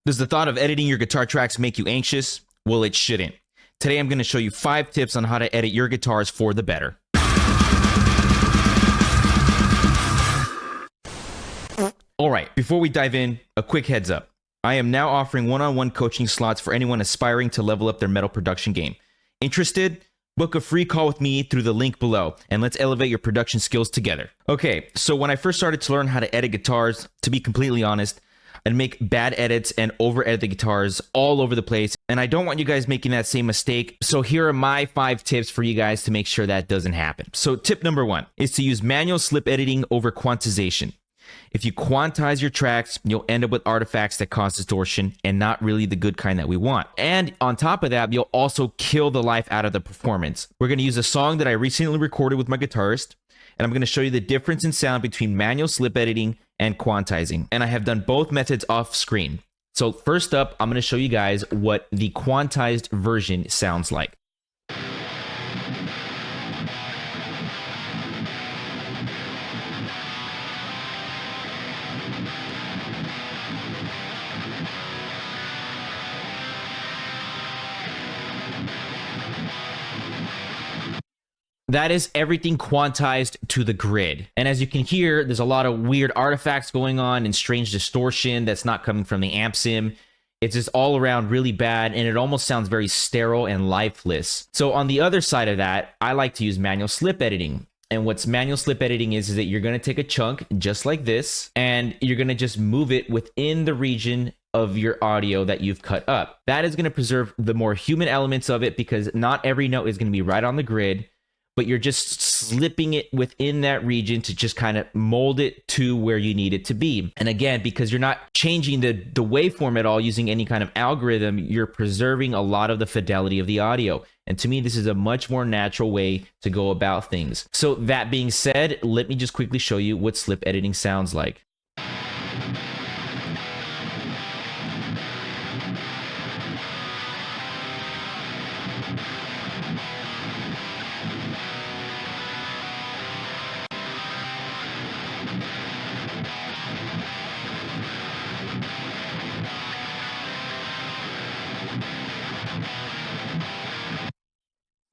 Does the thought of editing your guitar tracks make you anxious? Well, it shouldn't. Today I'm going to show you 5 tips on how to edit your guitars for the better. Alright, before we dive in, a quick heads up. I am now offering one-on-one coaching slots for anyone aspiring to level up their metal production game. Interested? Book a free call with me through the link below, and let's elevate your production skills together. Okay, so when I first started to learn how to edit guitars, to be completely honest, I'd make bad edits and over-edit the guitars all over the place, and I don't want you guys making that same mistake, so here are my 5 tips for you guys to make sure that doesn't happen. So tip number 1 is to use manual slip editing over quantization. If you quantize your tracks, you'll end up with artifacts that cause distortion and not really the good kind that we want. And on top of that, you'll also kill the life out of the performance. We're going to use a song that I recently recorded with my guitarist, and I'm going to show you the difference in sound between manual slip editing and quantizing. And I have done both methods off screen. So first up, I'm going to show you guys what the quantized version sounds like. That is everything quantized to the grid. And as you can hear, there's a lot of weird artifacts going on and strange distortion that's not coming from the amp sim. It's just all around really bad, and it almost sounds very sterile and lifeless. So on the other side of that, I like to use manual slip editing. And what's manual slip editing is that you're going to take a chunk just like this, and you're going to just move it within the region of your audio that you've cut up. That is going to preserve the more human elements of it, because not every note is going to be right on the grid, but you're just slipping it within that region to just kind of mold it to where you need it to be. And again, because you're not changing the waveform at all using any kind of algorithm, you're preserving a lot of the fidelity of the audio. And to me, this is a much more natural way to go about things. So that being said, let me just quickly show you what slip editing sounds like.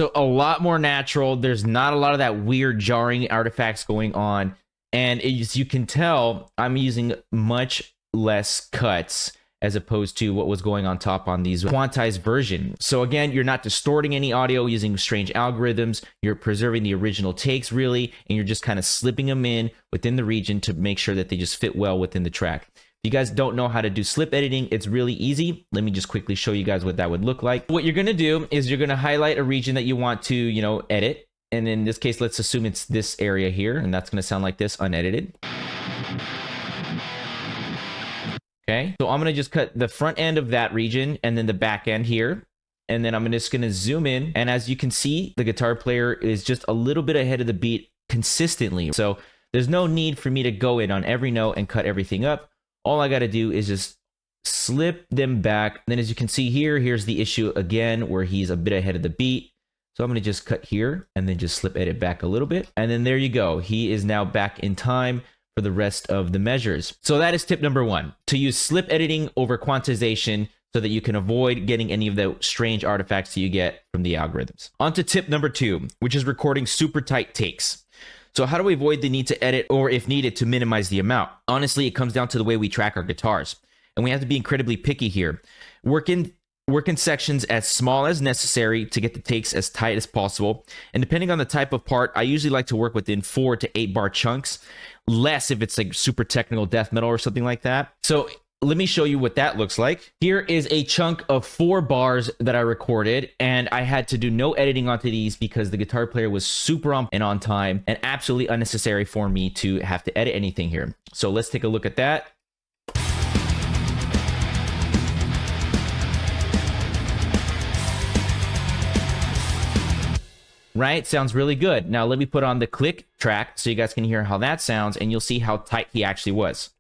So a lot more natural. There's not a lot of that weird jarring artifacts going on. And as you can tell, I'm using much less cuts as opposed to what was going on top on these quantized version. So again, you're not distorting any audio using strange algorithms. You're preserving the original takes really, and you're just kind of slipping them in within the region to make sure that they just fit well within the track. If you guys don't know how to do slip editing, it's really easy. Let me just quickly show you guys what that would look like. What you're going to do is you're going to highlight a region that you want to, edit. And in this case, let's assume it's this area here, and that's going to sound like this, unedited. Okay, so I'm going to just cut the front end of that region and then the back end here. And then I'm just going to zoom in. And as you can see, the guitar player is just a little bit ahead of the beat consistently. So there's no need for me to go in on every note and cut everything up. All I got to do is just slip them back. And then as you can see here, here's the issue again, where he's a bit ahead of the beat. So I'm going to just cut here and then just slip edit back a little bit. And then there you go. He is now back in time for the rest of the measures. So that is tip number 1, to use slip editing over quantization so that you can avoid getting any of the strange artifacts that you get from the algorithms. On to tip number 2, which is recording super tight takes. So how do we avoid the need to edit, or if needed, to minimize the amount? Honestly, it comes down to the way we track our guitars. And we have to be incredibly picky here. Work in sections as small as necessary to get the takes as tight as possible. And depending on the type of part, I usually like to work within 4 to 8 bar chunks. Less if it's like super technical death metal or something like that. So let me show you what that looks like. Here is a chunk of 4 bars that I recorded, and I had to do no editing onto these because the guitar player was super on and on time, and absolutely unnecessary for me to have to edit anything here. So let's take a look at that. Right? Sounds really good. Now let me put on the click track so you guys can hear how that sounds, and you'll see how tight he actually was.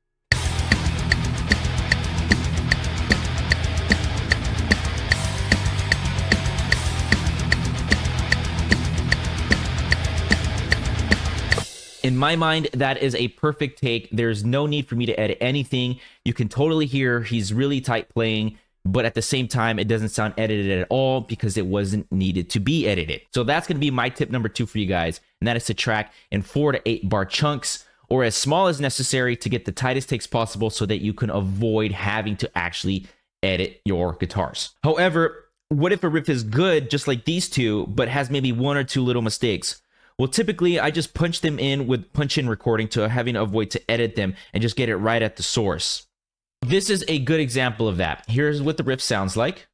In my mind, that is a perfect take. There's no need for me to edit anything. You can totally hear he's really tight playing, but at the same time, it doesn't sound edited at all because it wasn't needed to be edited. So that's going to be my tip number 2 for you guys, and that is to track in 4 to 8 bar chunks or as small as necessary to get the tightest takes possible so that you can avoid having to actually edit your guitars. However, what if a riff is good, just like these two, but has maybe 1 or 2 little mistakes? Well, typically, I just punch them in with punch-in recording to having to avoid to edit them and just get it right at the source. This is a good example of that. Here's what the riff sounds like.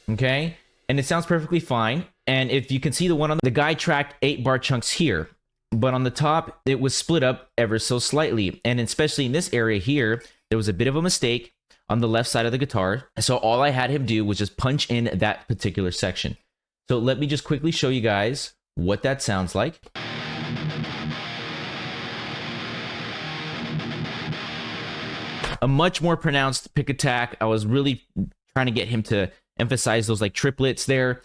Okay, and it sounds perfectly fine. And if you can see the guy tracked 8 bar chunks here, but on the top, it was split up ever so slightly. And especially in this area here, there was a bit of a mistake on the left side of the guitar. So all I had him do was just punch in that particular section. So let me just quickly show you guys what that sounds like. A much more pronounced pick attack. I was really trying to get him to emphasize those like triplets there.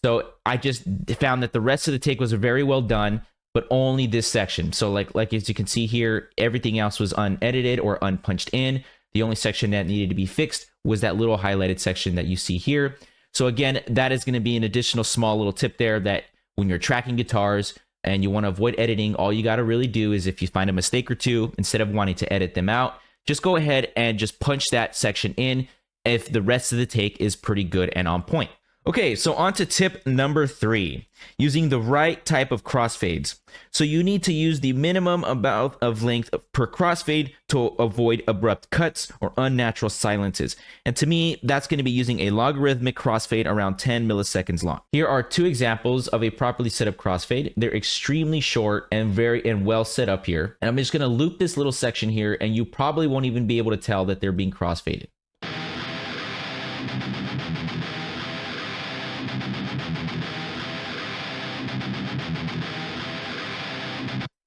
So I just found that the rest of the take was very well done, but only this section. So like as you can see here, everything else was unedited or unpunched in. The only section that needed to be fixed was that little highlighted section that you see here. So again, that is going to be an additional small little tip there that when you're tracking guitars and you want to avoid editing, all you got to really do is if you find a mistake or two, instead of wanting to edit them out, just go ahead and just punch that section in if the rest of the take is pretty good and on point. Okay, so on to tip number 3, using the right type of crossfades. So you need to use the minimum amount of length per crossfade to avoid abrupt cuts or unnatural silences. And to me, that's going to be using a logarithmic crossfade around 10 milliseconds long. Here are 2 examples of a properly set up crossfade. They're extremely short and well set up here. And I'm just going to loop this little section here, and you probably won't even be able to tell that they're being crossfaded.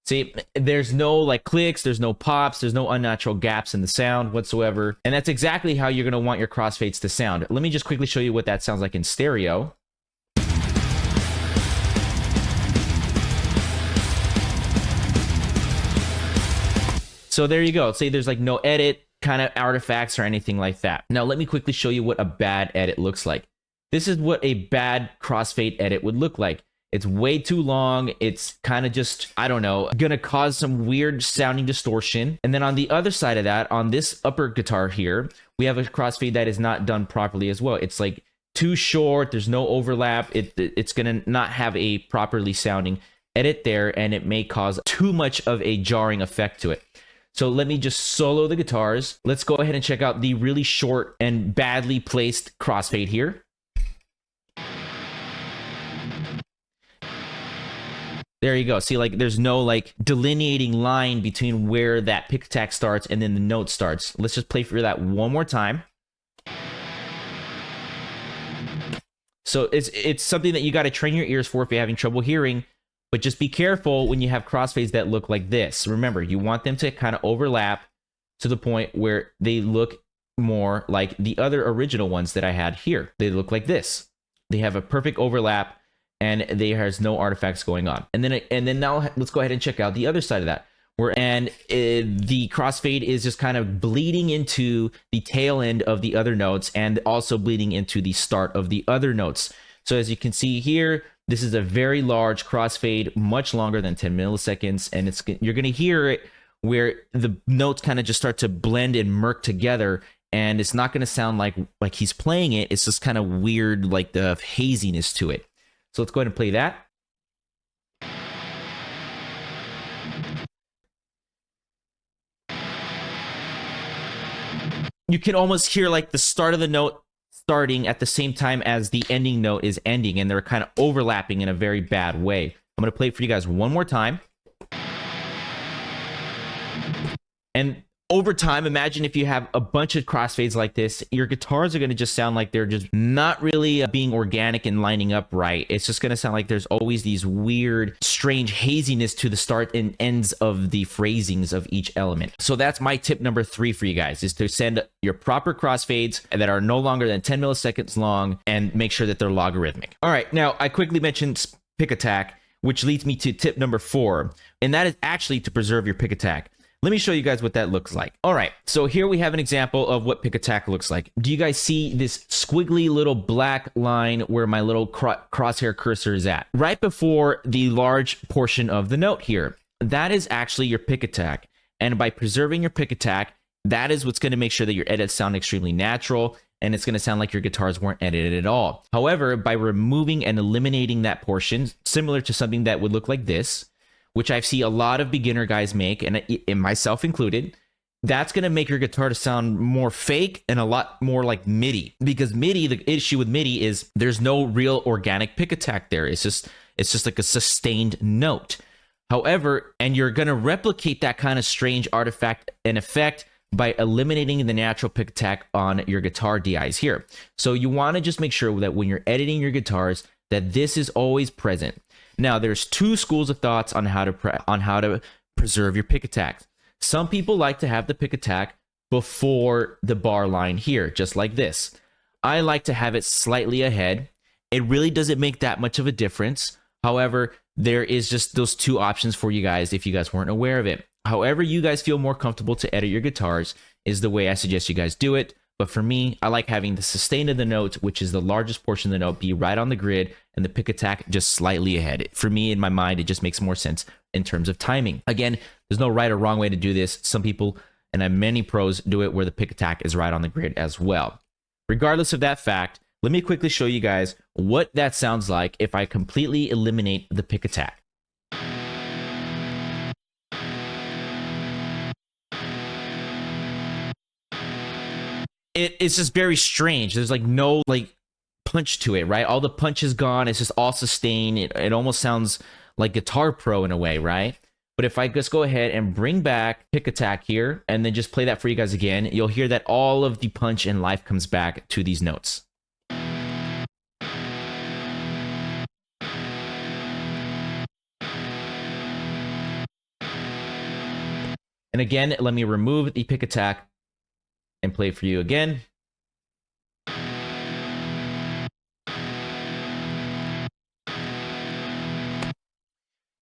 See, there's no like clicks, there's no pops, there's no unnatural gaps in the sound whatsoever. And that's exactly how you're going to want your crossfades to sound. Let me just quickly show you what that sounds like in stereo. So there you go. See, there's like no edit kind of artifacts or anything like that. Now, let me quickly show you what a bad edit looks like. This is what a bad crossfade edit would look like. It's way too long. It's kind of just, I don't know, gonna cause some weird sounding distortion. And then on the other side of that, on this upper guitar here, we have a crossfade that is not done properly as well. It's like too short. There's no overlap. It's gonna not have a properly sounding edit there, and it may cause too much of a jarring effect to it. So let me just solo the guitars. Let's go ahead and check out the really short and badly placed crossfade here. There you go. See, like there's no like delineating line between where that pick attack starts and then the note starts. Let's just play for that one more time. So it's something that you got to train your ears for if you're having trouble hearing, but just be careful when you have crossfades that look like this. Remember, you want them to kind of overlap to the point where they look more like the other original ones that I had here. They look like this. They have a perfect overlap, and there's no artifacts going on. And then now let's go ahead and check out the other side of that. The crossfade is just kind of bleeding into the tail end of the other notes and also bleeding into the start of the other notes. So as you can see here, this is a very large crossfade, much longer than 10 milliseconds, and you're going to hear it where the notes kind of just start to blend and murk together, and it's not going to sound like he's playing it. It's just kind of weird, like the haziness to it. So let's go ahead and play that. You can almost hear like the start of the note starting at the same time as the ending note is ending, and they're kind of overlapping in a very bad way. I'm going to play it for you guys one more time. And over time, imagine if you have a bunch of crossfades like this, your guitars are going to just sound like they're just not really being organic and lining up right. It's just going to sound like there's always these weird, strange haziness to the start and ends of the phrasings of each element. So that's my tip number 3 for you guys, is to send your proper crossfades that are no longer than 10 milliseconds long and make sure that they're logarithmic. All right, now I quickly mentioned pick attack, which leads me to tip number 4, and that is actually to preserve your pick attack. Let me show you guys what that looks like. All right, so here we have an example of what pick attack looks like. Do you guys see this squiggly little black line where my little crosshair cursor is at? Right before the large portion of the note here. That is actually your pick attack. And by preserving your pick attack, that is what's going to make sure that your edits sound extremely natural, and it's going to sound like your guitars weren't edited at all. However, by removing and eliminating that portion, similar to something that would look like this, which I see a lot of beginner guys make, and myself included, that's going to make your guitar to sound more fake and a lot more like MIDI. Because MIDI, the issue with MIDI is there's no real organic pick attack there. It's just like a sustained note. However, and you're going to replicate that kind of strange artifact and effect by eliminating the natural pick attack on your guitar DIs here. So you want to just make sure that when you're editing your guitars, that this is always present. Now, there's 2 schools of thoughts on how to preserve your pick attack. Some people like to have the pick attack before the bar line here, just like this. I like to have it slightly ahead. It really doesn't make that much of a difference. However, there is just those 2 options for you guys if you guys weren't aware of it. However you guys feel more comfortable to edit your guitars is the way I suggest you guys do it. But for me, I like having the sustain of the note, which is the largest portion of the note, be right on the grid, and the pick attack just slightly ahead. For me, in my mind, it just makes more sense in terms of timing. Again, there's no right or wrong way to do this. Some people, and many pros, do it where the pick attack is right on the grid as well. Regardless of that fact, let me quickly show you guys what that sounds like if I completely eliminate the pick attack. It's just very strange. There's like no punch to it, right? All the punch is gone. It's just all sustained. It almost sounds like Guitar Pro in a way, right? But if I just go ahead and bring back pick attack here and then just play that for you guys again, you'll hear that all of the punch and life comes back to these notes. And again, let me remove the pick attack and play for you again.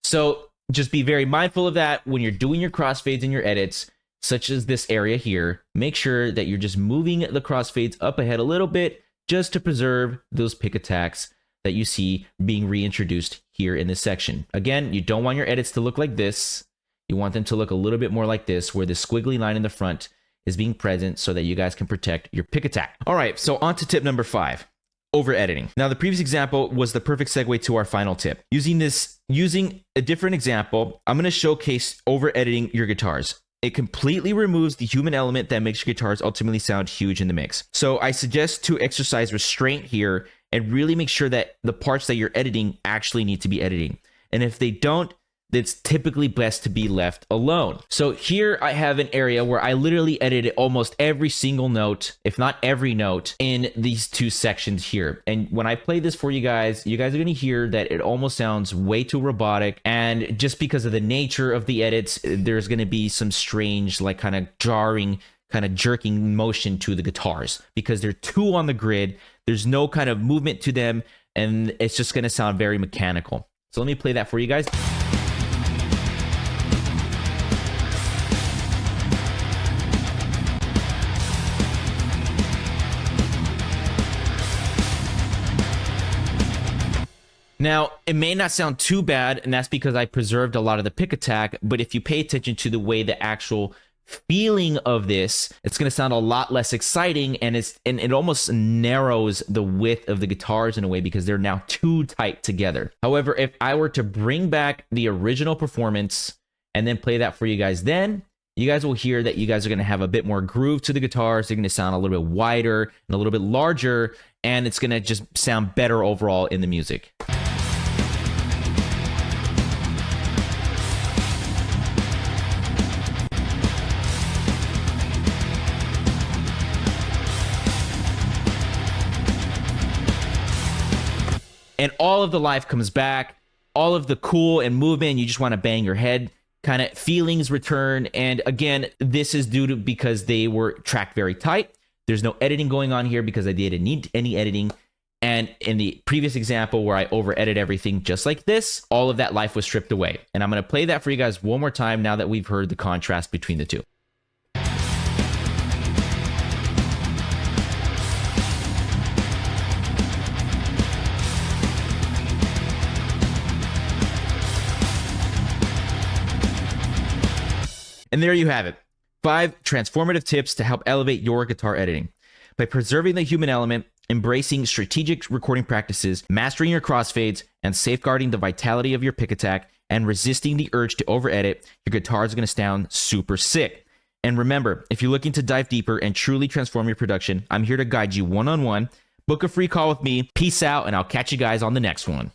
So just be very mindful of that when you're doing your crossfades and your edits, such as this area here. Make sure that you're just moving the crossfades up ahead a little bit just to preserve those pick attacks that you see being reintroduced here in this section. Again, you don't want your edits to look like this. You want them to look a little bit more like this, where the squiggly line in the front is being present so that you guys can protect your pick attack. All right, so on to tip number 5, over editing. Now, the previous example was the perfect segue to our final tip. Using a different example, I'm going to showcase over editing your guitars. It completely removes the human element that makes your guitars ultimately sound huge in the mix. So I suggest to exercise restraint here and really make sure that the parts that you're editing actually need to be editing. And if they don't, it's typically best to be left alone. So here I have an area where I literally edited almost every single note, if not every note, in these 2 sections here. And when I play this for you guys are going to hear that it almost sounds way too robotic. And just because of the nature of the edits, there's going to be some strange, like kind of jarring, kind of jerking motion to the guitars because they're too on the grid. There's no kind of movement to them, and it's just going to sound very mechanical. So let me play that for you guys. Now, it may not sound too bad, and that's because I preserved a lot of the pick attack, but if you pay attention to the way the actual feeling of this, it's going to sound a lot less exciting, and it almost narrows the width of the guitars in a way because they're now too tight together. However, if I were to bring back the original performance and then play that for you guys, then you guys will hear that you guys are going to have a bit more groove to the guitars. They're going to sound a little bit wider and a little bit larger, and it's going to just sound better overall in the music. and all of the life comes back, all of the cool and movement, you just want to bang your head kind of feelings return. And again, this is due to because they were tracked very tight. There's no editing going on here because I didn't need any editing. And in the previous example where I over edit everything just like this, all of that life was stripped away. And I'm going to play that for you guys one more time now that we've heard the contrast between the two. And there you have it. 5 transformative tips to help elevate your guitar editing. By preserving the human element, embracing strategic recording practices, mastering your crossfades, and safeguarding the vitality of your pick attack, and resisting the urge to over-edit, your guitar is going to sound super sick. And remember, if you're looking to dive deeper and truly transform your production, I'm here to guide you one-on-one. Book a free call with me. Peace out, and I'll catch you guys on the next one.